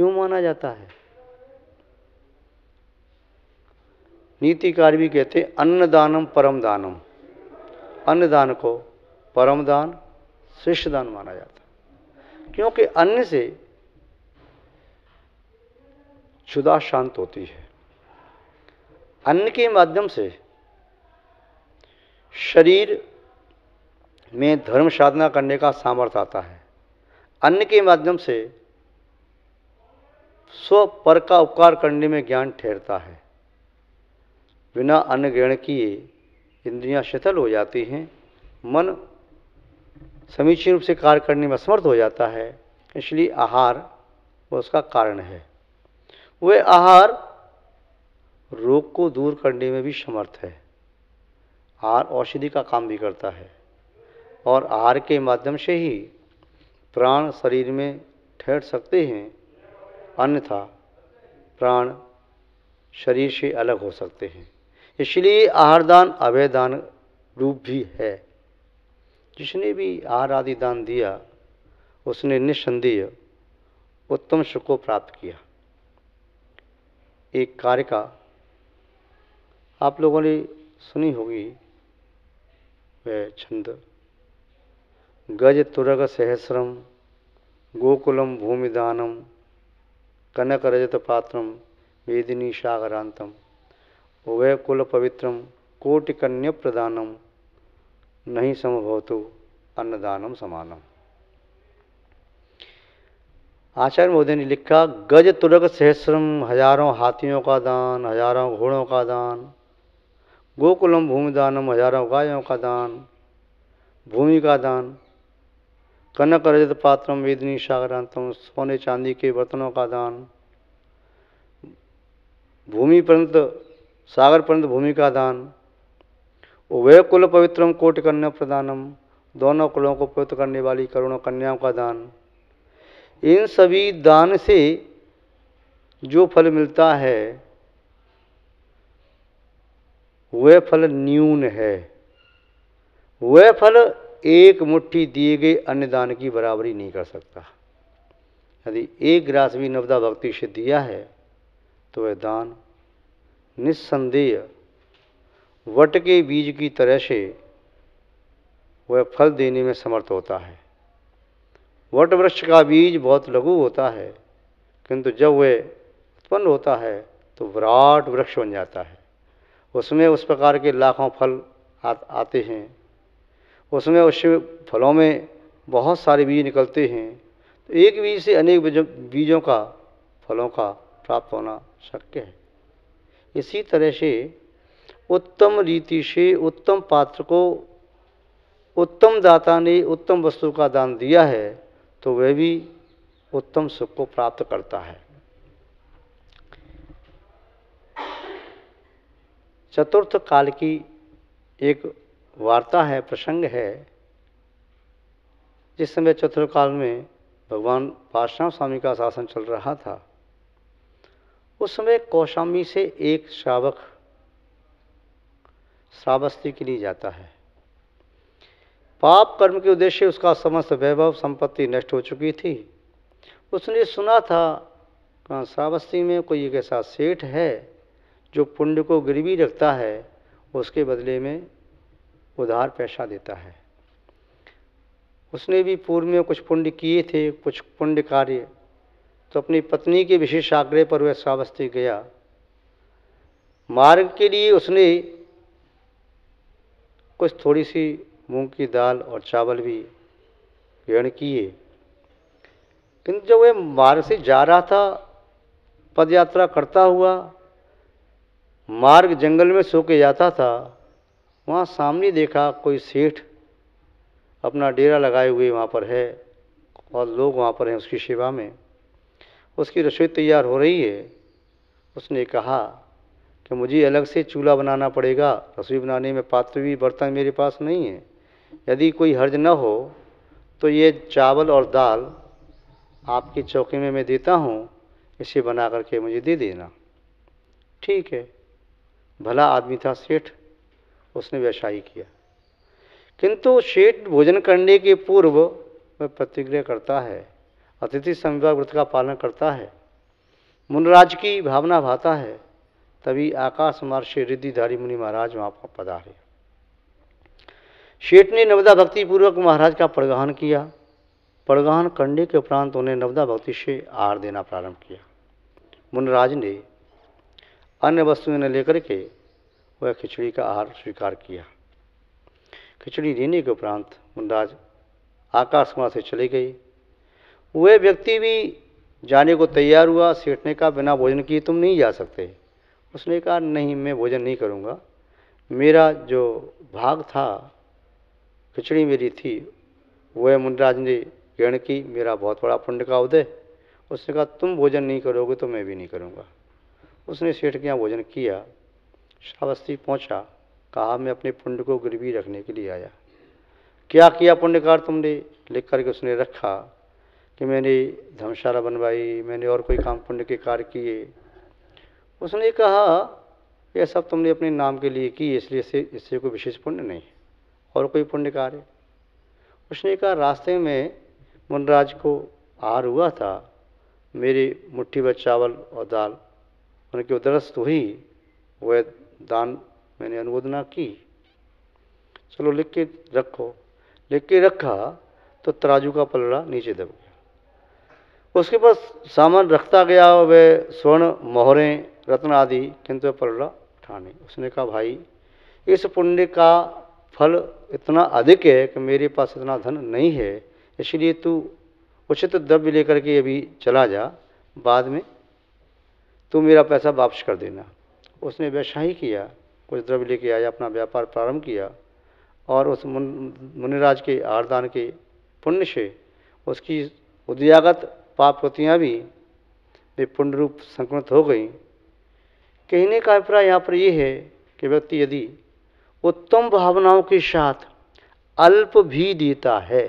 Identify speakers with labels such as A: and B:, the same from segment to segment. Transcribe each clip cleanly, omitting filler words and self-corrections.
A: क्यों माना जाता है? नीतिकार भी कहते हैं अन्नदानम परम दानम, अन्नदान को परम दान, श्रेष्ठ दान माना जाता है, क्योंकि अन्न से क्षुधा शांत होती है। अन्न के माध्यम से शरीर में धर्म साधना करने का सामर्थ्य आता है। अन्न के माध्यम से स्व पर का उपकार करने में ज्ञान ठहरता है। बिना अन्न ग्रहण किए इंद्रियां शिथिल हो जाती हैं, मन समीचीन रूप से कार्य करने में असमर्थ हो जाता है। इसलिए आहार वो उसका कारण है। वह आहार रोग को दूर करने में भी समर्थ है। आहार औषधि का काम भी करता है और आहार के माध्यम से ही प्राण शरीर में ठहर सकते हैं, अन्यथा प्राण शरीर से अलग हो सकते हैं। इसलिए आहारदान अभयदान रूप भी है। जिसने भी आहार आदि दान दिया उसने निस्संदेह उत्तम सुख को प्राप्त किया। एक कार्य का आप लोगों ने सुनी होगी वह छंद, गज तुरग सहस्रम गोकुलम भूमिदानम कनक रजत पात्रम वेदिनी सागरांतम उभय कुल पवित्रम कोटि कन्या प्रदानम नहीं समभवतु अन्नदानम समानम। आचार्य महोदय ने लिखा, गज तुरग सहस्रम, हजारों हाथियों का दान, हजारों घोड़ों का दान, गोकुलम भूमिदानम, हजारों गायों का दान, भूमि का दान, कनक रजत पात्रम वेदिनी सागरांतम, सोने चांदी के बर्तनों का दान, भूमि पर्यंत सागर पर्यंत भूमि का दान, उभय कुल पवित्रम कोटि कन्या प्रदानम, दोनों कुलों को पवित्र करने वाली करोड़ों कन्याओं का दान। इन सभी दान से जो फल मिलता है वह फल न्यून है। वह फल एक मुट्ठी दिए गए अन्य दान की बराबरी नहीं कर सकता। यदि एक गिलास भी नवदा भक्ति से दिया है तो वह दान निस्संदेह वट के बीज की तरह से वह फल देने में समर्थ होता है। वट वृक्ष का बीज बहुत लघु होता है, किंतु जब वह उत्पन्न होता है तो विराट वृक्ष बन जाता है। उसमें उस प्रकार के लाखों फल आते हैं। उसमें उस फलों में बहुत सारे बीज निकलते हैं। तो एक बीज से अनेक बीजों का फलों का प्राप्त होना शक्य है। इसी तरह से उत्तम रीति से उत्तम पात्र को उत्तम दाता ने उत्तम वस्तु का दान दिया है तो वह भी उत्तम सुख को प्राप्त करता है। चतुर्थ काल की एक वार्ता है, प्रसंग है। जिस समय चतुर्थ काल में भगवान पार्श्वनाथ स्वामी का शासन चल रहा था, उस समय कौशाम्बी से एक श्रावक श्रावस्ती के लिए जाता है। पाप कर्म के उद्देश्य से उसका समस्त वैभव संपत्ति नष्ट हो चुकी थी। उसने सुना था श्रावस्ती में कोई एक ऐसा सेठ है जो पुण्य को गिरवी रखता है, उसके बदले में उधार पैसा देता है। उसने भी पूर्व में कुछ पुण्य किए थे, कुछ पुण्य कार्य, तो अपनी पत्नी के विशेष आग्रह पर वह श्रावस्ती गया। मार्ग के लिए उसने कुछ थोड़ी सी मूंग की दाल और चावल भी ग्रहण किए, किंतु जब वह मार्ग से जा रहा था, पद यात्रा करता हुआ मार्ग जंगल में सो के जाता था, वहाँ सामने देखा कोई सेठ अपना डेरा लगाए हुए वहाँ पर है और लोग वहाँ पर हैं उसकी सेवा में। उसकी रसोई तैयार हो रही है। उसने कहा कि मुझे अलग से चूल्हा बनाना पड़ेगा, रसोई बनाने में पात्र भी बर्तन मेरे पास नहीं है। यदि कोई हर्ज न हो तो ये चावल और दाल आपके चौके में मैं देता हूँ, इसे बना करके मुझे दे देना। ठीक है, भला आदमी था सेठ, उसने वैसा ही किया। किंतु सेठ भोजन करने के पूर्व वह प्रतिक्रिया करता है, अतिथि संविदा व्रत का पालन करता है। मुनिराज की भावना भाता है, तभी आकाश मार्ग से रिद्धिधारी मुनि महाराज वहाँ पर पधारे। शेठ ने नवदा भक्ति पूर्वक महाराज का पड़गाहन किया। पड़गाहन करने के उपरांत उन्हें नवदा भक्ति से आहार देना प्रारंभ किया। मुनिराज ने अन्य वस्तुएं न लेकर के वह खिचड़ी का आहार स्वीकार किया। खिचड़ी देने के उपरांत मुनिराज आकाश मार्ग से चले गए। वह व्यक्ति भी जाने को तैयार हुआ। सेठ ने कहा, बिना भोजन किए तुम नहीं जा सकते। उसने कहा, नहीं, मैं भोजन नहीं करूँगा। मेरा जो भाग था, खिचड़ी मेरी थी, वह मुनिराज ने ग्रहण की। मेरा बहुत बड़ा पुण्य का उदय। उसने कहा, तुम भोजन नहीं करोगे तो मैं भी नहीं करूँगा। उसने सेठ के यहाँ भोजन किया। श्रावस्ती पहुँचा, कहा, मैं अपने पुण्य को गिरवी रखने के लिए आया। क्या किया पुण्य कार्य तुमने? लिख करके उसने रखा कि मैंने धर्मशाला बनवाई, मैंने और कोई काम पुण्य के कार्य किए। उसने कहा, यह सब तुमने अपने नाम के लिए की, इसलिए इससे कोई विशेष पुण्य नहीं और कोई पुण्य कार्य। उसने कहा, रास्ते में मुनिराज को आहार हुआ था, मेरी मुट्ठी भर चावल और दाल उनकी उदरस्त हुई, वह दान मैंने अनुमोदना की। चलो लिख के रखो। लिख के रखा तो तराजू का पलड़ा नीचे दब गया। उसके पास सामान रखता गया, वह स्वर्ण मोहरें रत्न आदि, किंतु वह पलड़ा उठा नहीं। उसने कहा, भाई, इस पुण्य का फल इतना अधिक है कि मेरे पास इतना धन नहीं है, इसलिए तू उचित द्रव्य लेकर के अभी चला जा, बाद में तू मेरा पैसा वापस कर देना। उसने वैसा ही किया। कुछ द्रव्य लेके आया, अपना व्यापार प्रारंभ किया और उस मुनिराज के आहारदान के पुण्य से उसकी उद्यागत पापकृतियाँ भी वे पुण्य रूप संक्रमित हो गई। कहने का अभिप्राय यहाँ पर यह है कि व्यक्ति यदि उत्तम भावनाओं के साथ अल्प भी देता है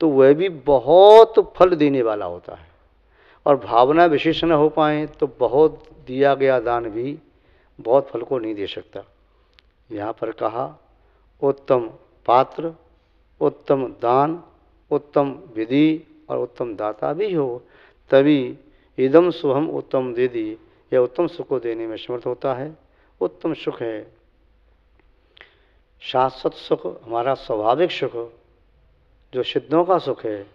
A: तो वह भी बहुत फल देने वाला होता है, और भावना विशेष न हो पाए तो बहुत दिया गया दान भी बहुत फल को नहीं दे सकता। यहाँ पर कहा, उत्तम पात्र, उत्तम दान, उत्तम विधि और उत्तम दाता भी हो, तभी इदम सुहम उत्तम दीदी, यह उत्तम सुख को देने में समर्थ होता है। उत्तम सुख है शाश्वत सुख, हमारा स्वाभाविक सुख जो सिद्धों का सुख है,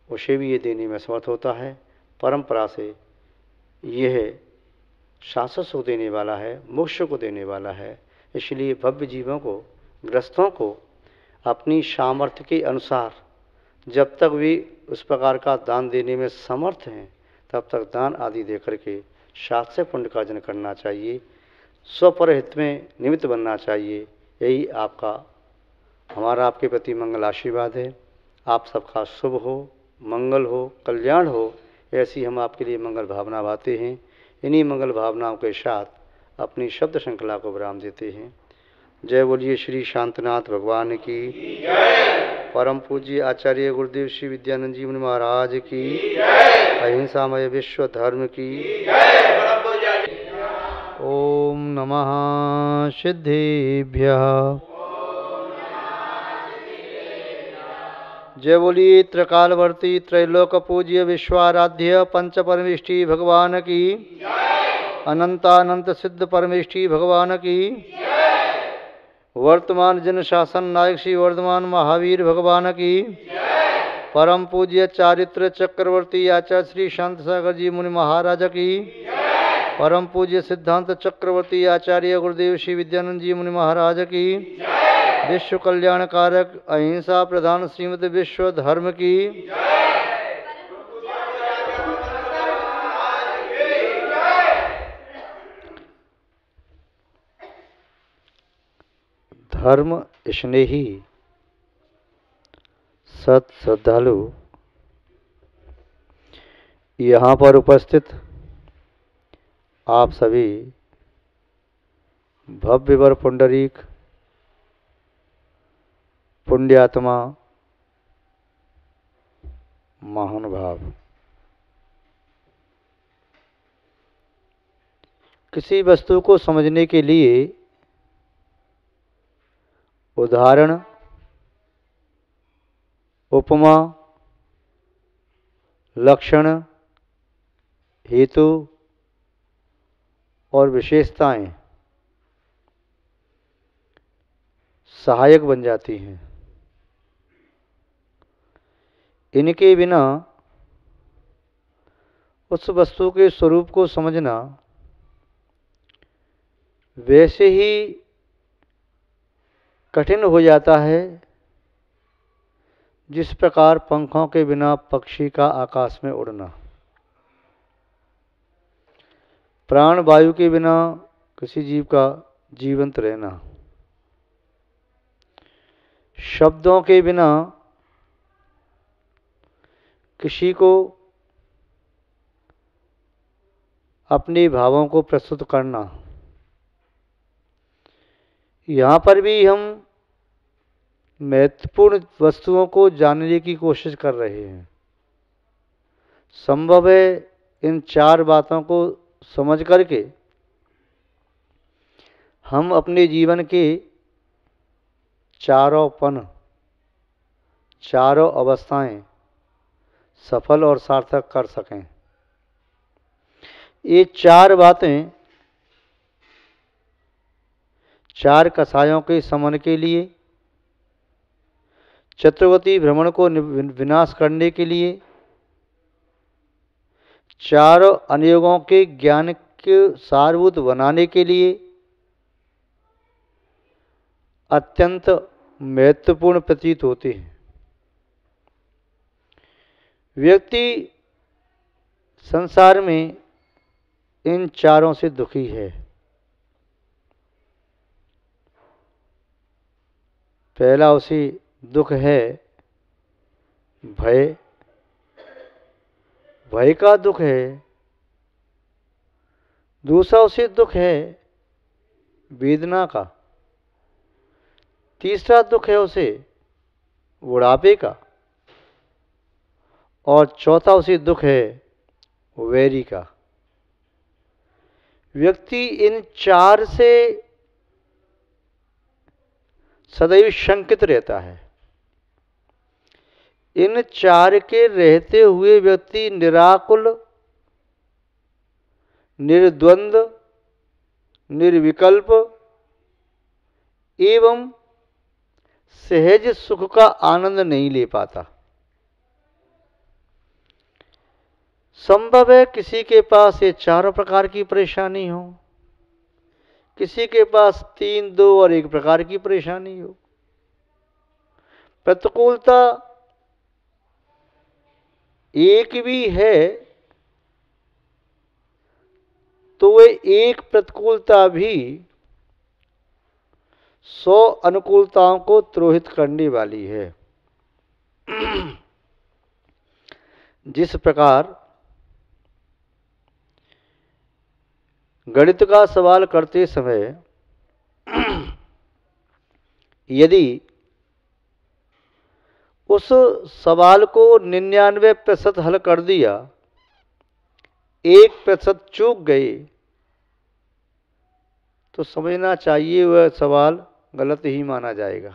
A: उसे भी ये देने में समर्थ होता है। परंपरा से यह शाश्वत सुख देने वाला है, मोक्ष को देने वाला है। इसलिए भव्य जीवों को, ग्रस्तों को अपनी सामर्थ्य के अनुसार जब तक भी उस प्रकार का दान देने में समर्थ हैं, तब तक दान आदि देकर के शास्त्र पुण्य का अर्जन करना चाहिए। स्वपरहित में निमित्त बनना चाहिए। यही आपका, हमारा आपके प्रति मंगल आशीर्वाद है। आप सबका शुभ हो, मंगल हो, कल्याण हो, ऐसी हम आपके लिए मंगल भावना भाते हैं। इन्हीं मंगल भावनाओं के साथ अपनी शब्द श्रृंखला को विराम देते हैं। जय बोलिए श्री शांतनाथ भगवान की, परम पूज्य आचार्य गुरुदेव श्री विद्यानंद जी महाराज की, अहिंसामय विश्व धर्म की। ओम नमः सिद्धेभ्यः। जय बोलिए त्रिकालवर्ती त्रैलोक पूज्य विश्वाराध्य पंच परमेष्ठी भगवान की, अनंतानंत सिद्ध परमेष्ठी भगवान की, वर्तमान जन शासन नायक श्री वर्धमान महावीर भगवान की, परम पूज्य चारित्र चक्रवर्ती आचार्य श्री शांत सागर जी मुनि महाराज की, परम पूज्य सिद्धांत चक्रवर्ती आचार्य गुरुदेव श्री विद्यानंद जी मुनि महाराज की, विश्व कल्याण कारक अहिंसा प्रधान श्रीमद विश्व धर्म की। धर्म स्नेही सत श्रद्धालु यहाँ पर उपस्थित आप सभी भव्यवर पुंडरीक पुण्यात्मा महानुभाव, किसी वस्तु को समझने के लिए उदाहरण, उपमा, लक्षण, हेतु और विशेषताएं सहायक बन जाती हैं। इनके बिना उस वस्तु के स्वरूप को समझना वैसे ही कठिन हो जाता है जिस प्रकार पंखों के बिना पक्षी का आकाश में उड़ना, प्राण वायु के बिना किसी जीव का जीवंत रहना, शब्दों के बिना किसी को अपने भावों को प्रस्तुत करना। यहाँ पर भी हम महत्वपूर्ण वस्तुओं को जानने की कोशिश कर रहे हैं। संभव है इन चार बातों को समझ करके हम अपने जीवन के चारों पन, चारों अवस्थाएं सफल और सार्थक कर सकें। ये चार बातें चार कसायों के समन के लिए, चतुर्वती भ्रमण को विनाश करने के लिए, चारों अनुयोगों के ज्ञान के सारभूत बनाने के लिए अत्यंत महत्वपूर्ण प्रतीत होते हैं। व्यक्ति संसार में इन चारों से दुखी है। पहला उसे दुख है भय, भय का दुख है। दूसरा उसे दुख है वेदना का। तीसरा दुख है उसे बुढ़ापे का। और चौथा उसे दुख है वैरी का। व्यक्ति इन चार से सदैव शंकित रहता है। इन चार के रहते हुए व्यक्ति निराकुल, निर्द्वंद, निर्विकल्प एवं सहज सुख का आनंद नहीं ले पाता। संभव है किसी के पास ये चारों प्रकार की परेशानी हो, किसी के पास 3, 2 और 1 प्रकार की परेशानी हो। प्रतिकूलता एक भी है तो वह एक प्रतिकूलता भी 100 अनुकूलताओं को त्रोहित करने वाली है। जिस प्रकार गणित का सवाल करते समय यदि उस सवाल को 99% हल कर दिया, 1% चूक गए, तो समझना चाहिए वह सवाल गलत ही माना जाएगा।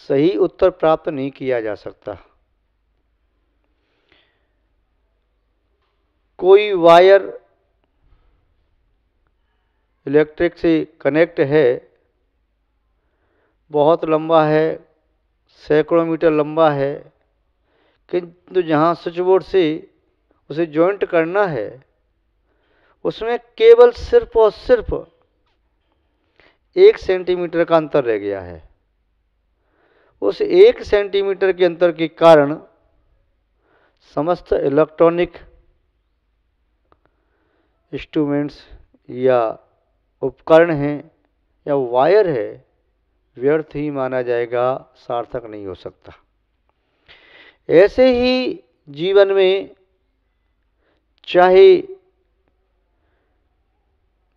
A: सही उत्तर प्राप्त नहीं किया जा सकता। कोई वायर इलेक्ट्रिक से कनेक्ट है, बहुत लंबा है, सैकड़ों मीटर लंबा है, किंतु जहाँ स्विच बोर्ड से उसे जॉइंट करना है उसमें केवल सिर्फ और सिर्फ 1 सेंटीमीटर का अंतर रह गया है। उस 1 सेंटीमीटर के अंतर के कारण समस्त इलेक्ट्रॉनिक इंस्ट्रूमेंट्स या उपकरण हैं या वायर है, व्यर्थ ही माना जाएगा, सार्थक नहीं हो सकता। ऐसे ही जीवन में चाहे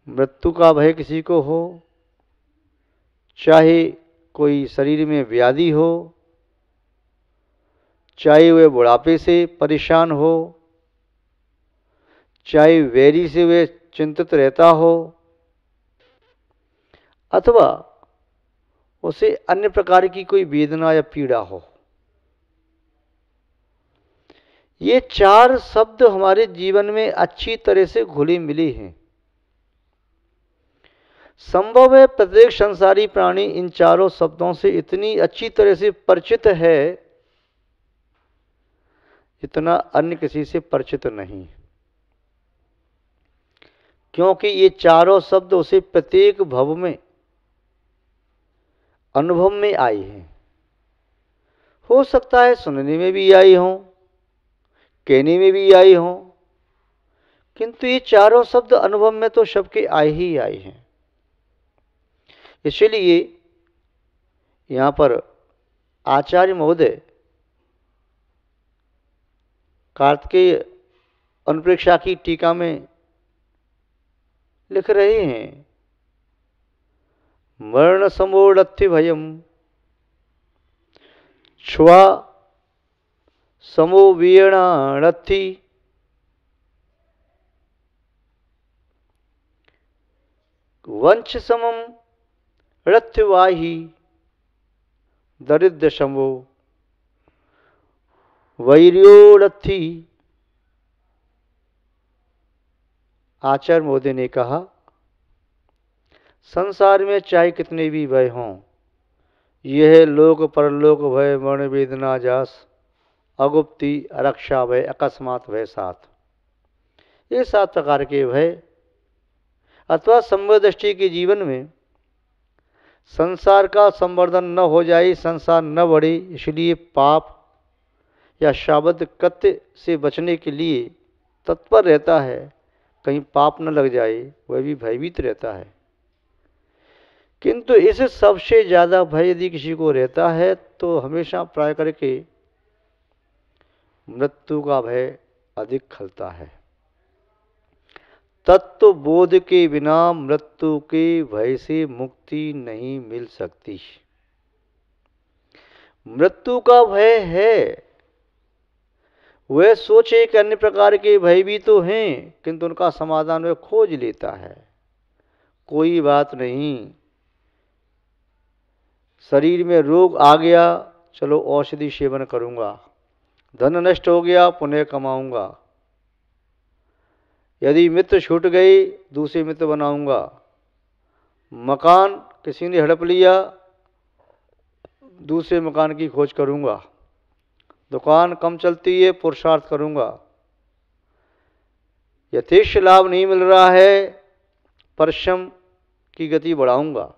A: मृत्यु का भय किसी को हो, चाहे कोई शरीर में व्याधि हो, चाहे वह बुढ़ापे से परेशान हो, चाहे वैरी से वह चिंतित रहता हो, अथवा उसे अन्य प्रकार की कोई वेदना या पीड़ा हो, ये 4 शब्द हमारे जीवन में अच्छी तरह से घुले मिले हैं। संभव है प्रत्येक संसारी प्राणी इन चारों शब्दों से इतनी अच्छी तरह से परिचित है जितना अन्य किसी से परिचित नहीं, क्योंकि ये चारों शब्द उसे प्रत्येक भव में अनुभव में आए हैं। हो सकता है सुनने में भी आई हों, कहने में भी आई हों, किंतु ये चारों शब्द अनुभव में तो सबके आए ही आए हैं। इसलिए यहाँ पर आचार्य महोदय कार्तिकेय अनुप्रेक्षा की टीका में लिख रहे हैं, मरण समोड़थ्य भयम छ्वा समो वीणाणथि वंश समम रथ्यवाही दरिद्र समो वैर्योड़थि। आचार्य महोदय ने कहा, संसार में चाहे कितने भी भय हों, यह लोक परलोक भय, मरण वेदना जास, अगुप्ति अरक्षा भय, अकस्मात भय सात, ये 7 प्रकार के भय अथवा संभव दृष्टि के जीवन में संसार का संवर्धन न हो जाए, संसार न बढ़े, इसलिए पाप या शाबद्ध कृत्य से बचने के लिए तत्पर रहता है। कहीं पाप न लग जाए, वह भी भयभीत रहता है। किंतु इस सबसे ज़्यादा भय यदि किसी को रहता है तो हमेशा प्राय करके मृत्यु का भय अधिक खलता है। तत्व बोध के बिना मृत्यु के भय से मुक्ति नहीं मिल सकती। मृत्यु का भय है, वह सोचे कि अन्य प्रकार के भय भी तो हैं, किंतु उनका समाधान वह खोज लेता है। कोई बात नहीं, शरीर में रोग आ गया, चलो औषधि सेवन करूंगा, धन नष्ट हो गया, पुनः कमाऊंगा, यदि मित्र छूट गए दूसरे मित्र बनाऊंगा, मकान किसी ने हड़प लिया दूसरे मकान की खोज करूंगा, दुकान कम चलती है पुरुषार्थ करूंगा, यथेष्ट लाभ नहीं मिल रहा है परिश्रम की गति बढ़ाऊंगा।